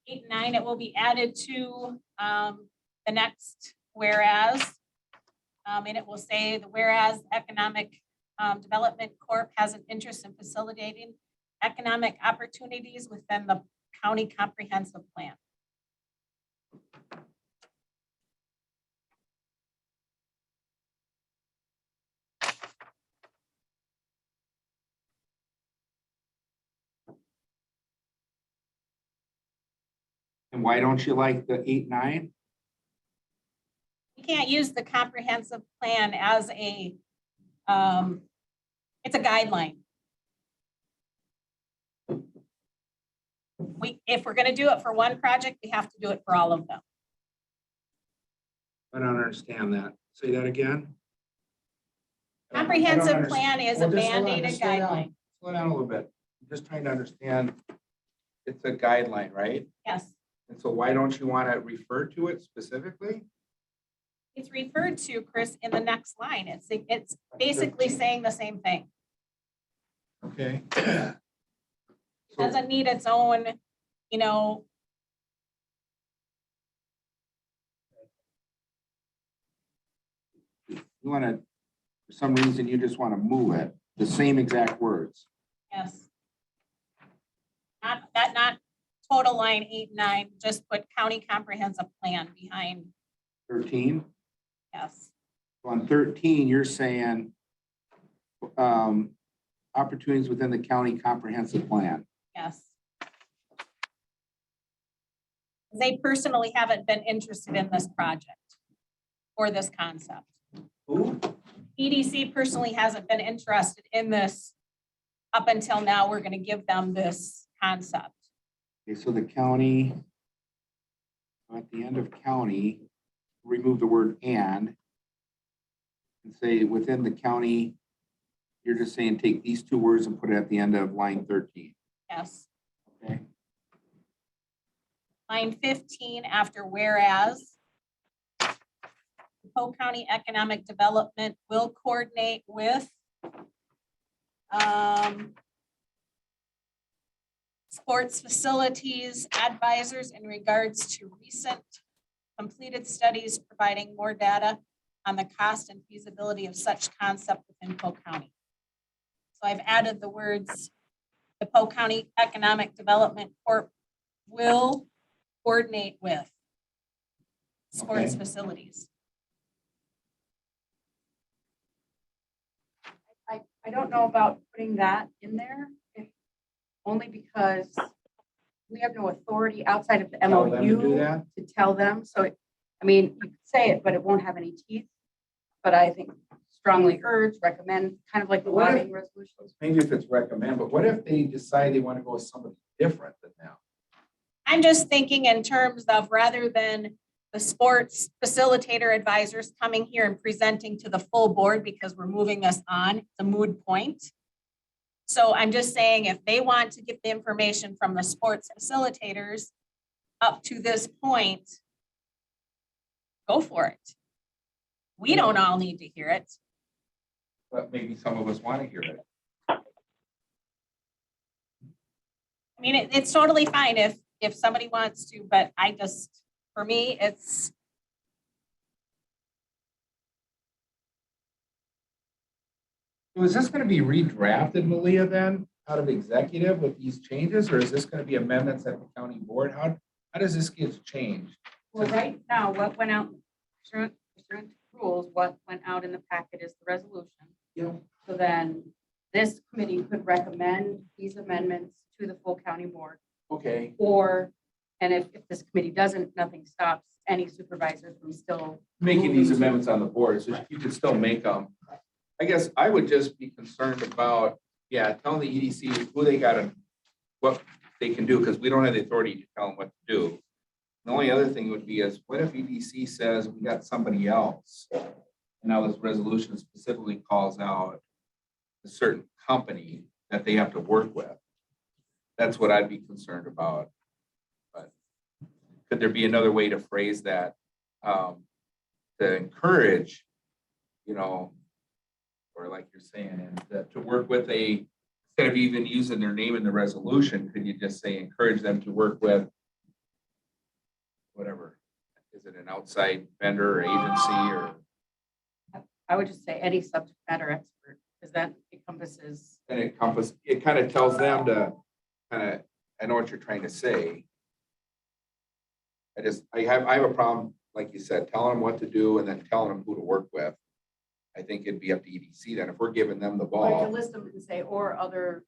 8 and 9, it will be added to the next whereas. And it will say the whereas Economic Development Corp. has an interest in facilitating economic opportunities within the county comprehensive plan. And why don't you like the 8, 9? You can't use the comprehensive plan as a, it's a guideline. If we're gonna do it for one project, we have to do it for all of them. I don't understand that. Say that again. I don't Comprehensive understand. plan is a Well, just hold on, mandated just slow down. guideline. Slow down a little bit. I'm just trying to understand. It's a guideline, right? Yes, And so why don't you want to refer to it specifically? it's referred to, Chris, in the next line. It's basically saying the same thing. Okay. Doesn't need its own, you know, You want to, for some reason, you just want to move it, the same exact words. yes. Not total line 8, 9, just put county comprehensive plan behind, 13. yes. On 13, you're saying opportunities within the county comprehensive plan. Yes. They personally haven't been interested in this project or this concept. Who? EDC personally hasn't been interested in this up until now. We're going to give them this concept. Okay, so the county, at the end of county, remove the word and say within the county, you're just saying take these two words and put it at the end of line 13. Yes. Okay. Line 15 after whereas. Polk County Economic Development will coordinate with sports facilities advisors in regards to recent completed studies providing more data on the cost and feasibility of such concept within Polk County. So I've added the words, the Polk County Economic Development Corp. will coordinate with sports Okay. facilities. I don't know about putting that in there, only because we have no authority outside of the Tell them to do MOU that? to tell them. So, I mean, you could say it, but it won't have any teeth. But I think strongly urge, recommend, kind of like the What if- lobbying resolutions. Maybe if it's recommend, but what if they decide they want to go with somebody different than them? I'm just thinking in terms of rather than the sports facilitator advisors coming here and presenting to the full board because we're moving this on, it's a moot point. So I'm just saying if they want to get the information from the sports facilitators up to this point, go for it. We don't all need to hear it. But maybe some of us want to hear it. I mean, it's totally fine if somebody wants to, but I just, for me, it's. So is this going to be redrafted, Malia, then, out of executive with these changes, or is this going to be amendments at the county board? How does this get changed? Well, right now, what went out, pursuant to rules, what went out in the packet is the resolution. Yeah. So then this committee could recommend these amendments to the full county board. Okay, Or, and if this committee doesn't, nothing stops any supervisor from still. making these amendments on the board, so you could still make them. I guess I would just be concerned about, telling the EDC who they got and what they can do, because we don't have the authority to tell them what to do. The only other thing would be is, what if EDC says we got somebody else? And now this resolution specifically calls out a certain company that they have to work with. That's what I'd be concerned about. But could there be another way to phrase that to encourage you know, or like you're saying, and to work with instead of even using their name in the resolution, could you just say encourage them to work with whatever? Is it an outside vendor or agency or? I would just say any subject matter expert, because that encompasses, And it kind of tells them to I know what you're trying to say. I have a problem, like you said, telling them what to do and then telling them who to work with. I think it'd be up to EDC then, if we're giving them the or you can ball. list them and say, or other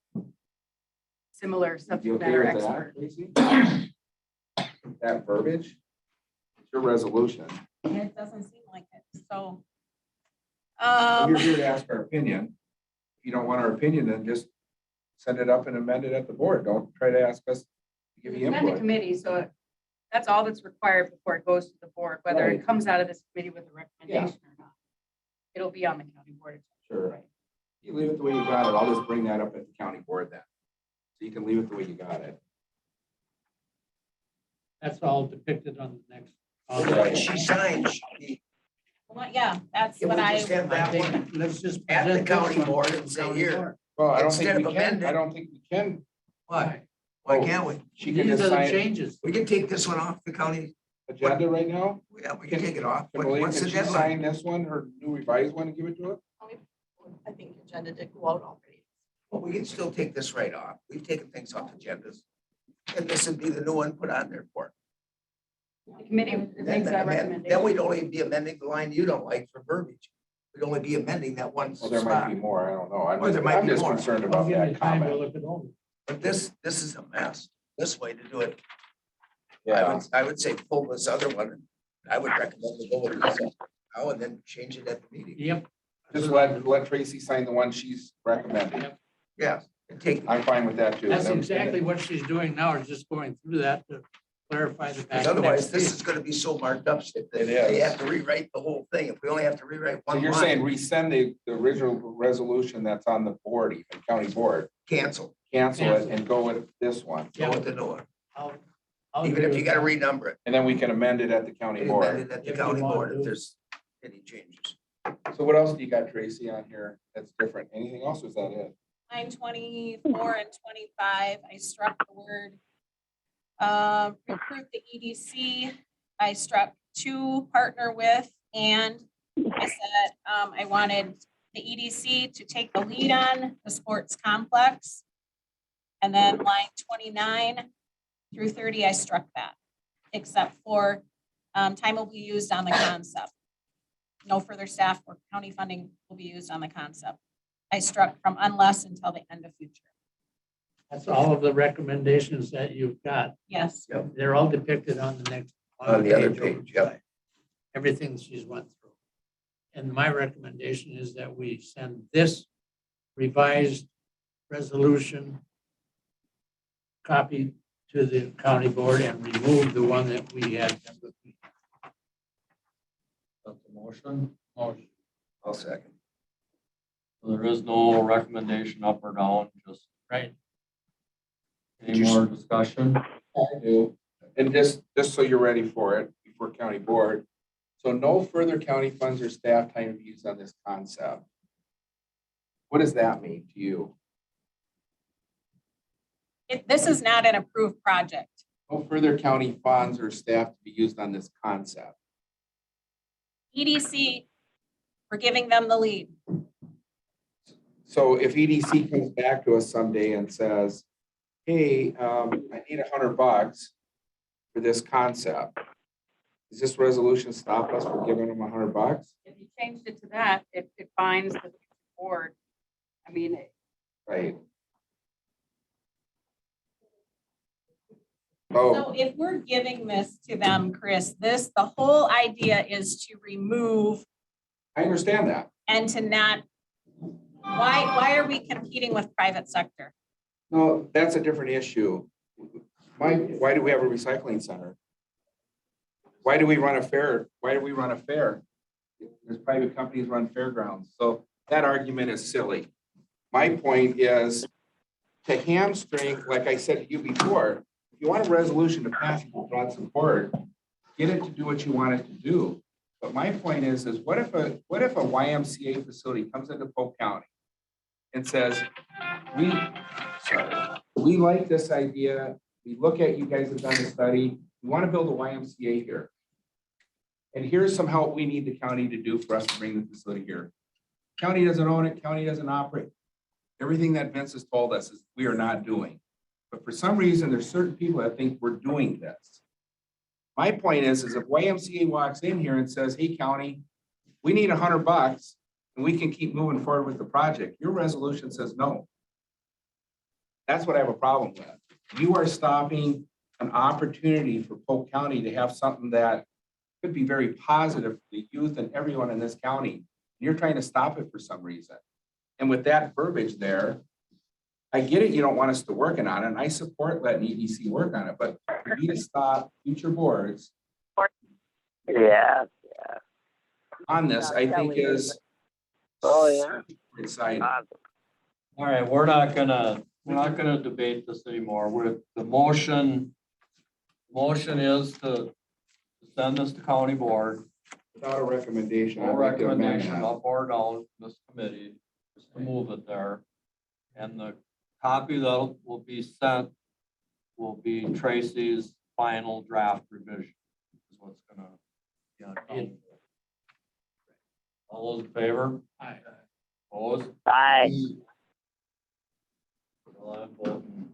similar You subject okay matter with that, expert. Tracy? That verbiage? It's your resolution. It doesn't seem like it, so. You're here to ask our opinion. If you don't want our opinion, then just send it up and amend it at the board. Don't try to ask us to give you Amend the input. committee, so that's all that's required before it goes to the board, whether Right. it comes out of this committee with a recommendation or not. It'll be on the county board. Sure. You leave it the way you got it. I'll just bring that up at the county board then. So you can leave it the way you got it. That's all depicted on the next. Right. She signed, should be- Well, yeah, that's Can we what I, just have I that one think, let's just. at the present this county one board to and the say, county here. board. Well, I don't Instead think of we can. amending- I don't think we can. Why? Why can't we? She can These just are the sign changes. We can take this one off the county, agenda right now. yeah, we can take it off. Kimberly, What's can the she deadline? sign this one, her new revised one, and give it to us? I think your agenda did go out already. Well, we can still take this right off. We've taken things off agendas. And this would be the new one put on there for. The committee makes that Then recommendation. we'd only be amending the line you don't like for verbiage. We'd only be amending that one Well, there might spot. be more. I don't know. Or there might I'm be just more. concerned I'll about give you that time to comment. look it over. But this is a mess. This way to do it. Yeah, I would say pull this other one. I would recommend to go with this now and then change it at the meeting. Yep. just let Tracy sign the one she's recommending. Yeah, and take, I'm fine with that too. That's exactly what she's doing now, is just going through that to clarify the. because otherwise this is gonna be so marked up that It they is. have to rewrite the whole thing. If we only have to rewrite So one you're saying line, resend the original resolution that's on the board, even county board, cancel, cancel it and go with this one. go with the new one. I'll Even agree if you with gotta that. renumber it. And then we can amend it at the county Amend board. it at the If you county want board to. if there's any changes. So what else do you got, Tracy, on here that's different? Anything else, or is that it? line 24 and 25, I struck the word recruit the EDC. I struck to partner with, and I said I wanted the EDC to take the lead on the sports complex. And then line 29 through 30, I struck that, except for time will be used on the concept. No further staff or county funding will be used on the concept. I struck from unless until the end of future. That's all of the recommendations that you've got. Yes. They're all depicted on the next. On the other over page, yep. side. Everything she's went through. And my recommendation is that we send this revised resolution copy to the county board and remove the one that we had. That's a motion. Motion. I'll second. So there is no recommendation up or down, just Right. any more discussion? I do. And just so you're ready for it, before county board. So no further county funds or staff time to be used on this concept. What does that mean to you? This is not an approved project. No further county funds or staff to be used on this concept. EDC, we're giving them the lead. So if EDC comes back to us someday and says, hey, I need $100 for this concept. Does this resolution stop us from giving them $100? If you changed it to that, it binds the board. I mean, Right. So Oh, if we're giving this to them, Chris, the whole idea is to remove I understand that. and to not, why are we competing with private sector? No, that's a different issue. Why do we have a recycling center? Why do we run a fair? Why do we run a fair? There's private companies run fairgrounds, so that argument is silly. My point is to hamstring, like I said to you before, if you want a resolution to pass with broad support, get it to do what you want it to do. But my point is what if a YMCA facility comes into Polk County and says, we like this idea. We look at, you guys have done a study. We want to build a YMCA here. And here's some help we need the county to do for us to bring the facility here. County doesn't own it, county doesn't operate. Everything that Vince has told us is we are not doing. But for some reason, there's certain people that think we're doing this. My point is if YMCA walks in here and says, hey, county, we need $100 and we can keep moving forward with the project. Your resolution says no. That's what I have a problem with. You are stopping an opportunity for Polk County to have something that could be very positive for the youth and everyone in this county. You're trying to stop it for some reason. And with that verbiage there, I get it, you don't want us to working on it, and I support letting EDC work on it, but we need to stop future boards Yeah. on this, I think is Oh, yeah. exciting. Awesome. All right, we're not gonna debate this anymore. With the motion is to send this to county board. Without a recommendation. No I'd like to amend recommendation that. up or down this committee, just to move it there. And the copy that will be sent will be Tracy's final draft revision. Is what's gonna be on county board. All those in favor? Aye. Opposed? Bye. Well, I'm voting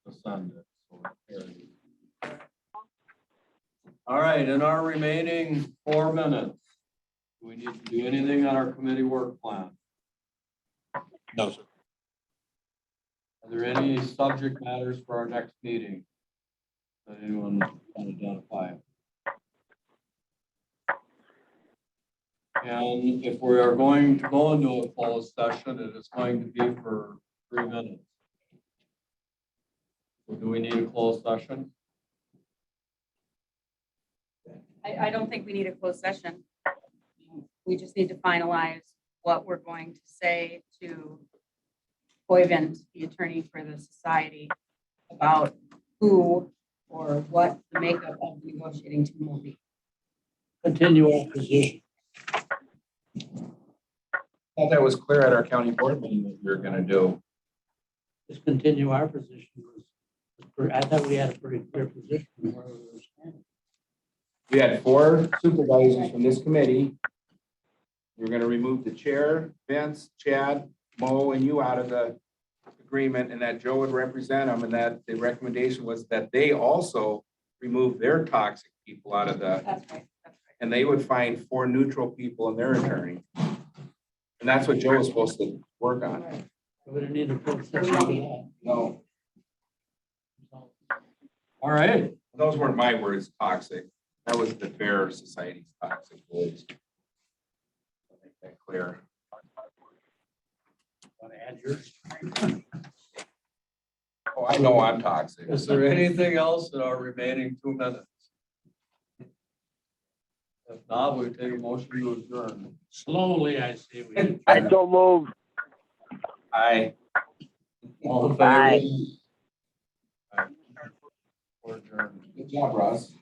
to send it. So it carries. All right, in our remaining 4 minutes, do we need to do anything on our committee work plan? No, sir. Are there any subject matters for our next meeting? Does anyone can identify? And if we are going to go into a closed session, it is going to be for 3 minutes. So do we need a closed session? I don't think we need a closed session. We just need to finalize what we're going to say to Hoyvent, the attorney for the society, about who or what the makeup of the negotiating team will be. Continue our position. Thought that was clear at our county board meeting that we were gonna do. Just continue our position. I thought we had a pretty clear position where we were standing. We had 4 supervisors from this committee. We're gonna remove the chair, Vince, Chad, Mo, and you out of the agreement, and that Joe would represent them, and that the recommendation was that they also remove their toxic people out of the, That's right. That's right. and they would find 4 neutral people in their attorney. And that's what Joe was supposed to work on. We didn't need a closed session for that. No, All right, those weren't my words, toxic. That was the Fair Society's toxic words. I'll make that clear. Want to add yours? Oh, I know I'm toxic. is there anything else in our remaining 2 minutes? If not, we take a motion to adjourn. Slowly, I see. We I don't move. I. All in Aye. favor? Aye. We're adjourned. Good job, Russ.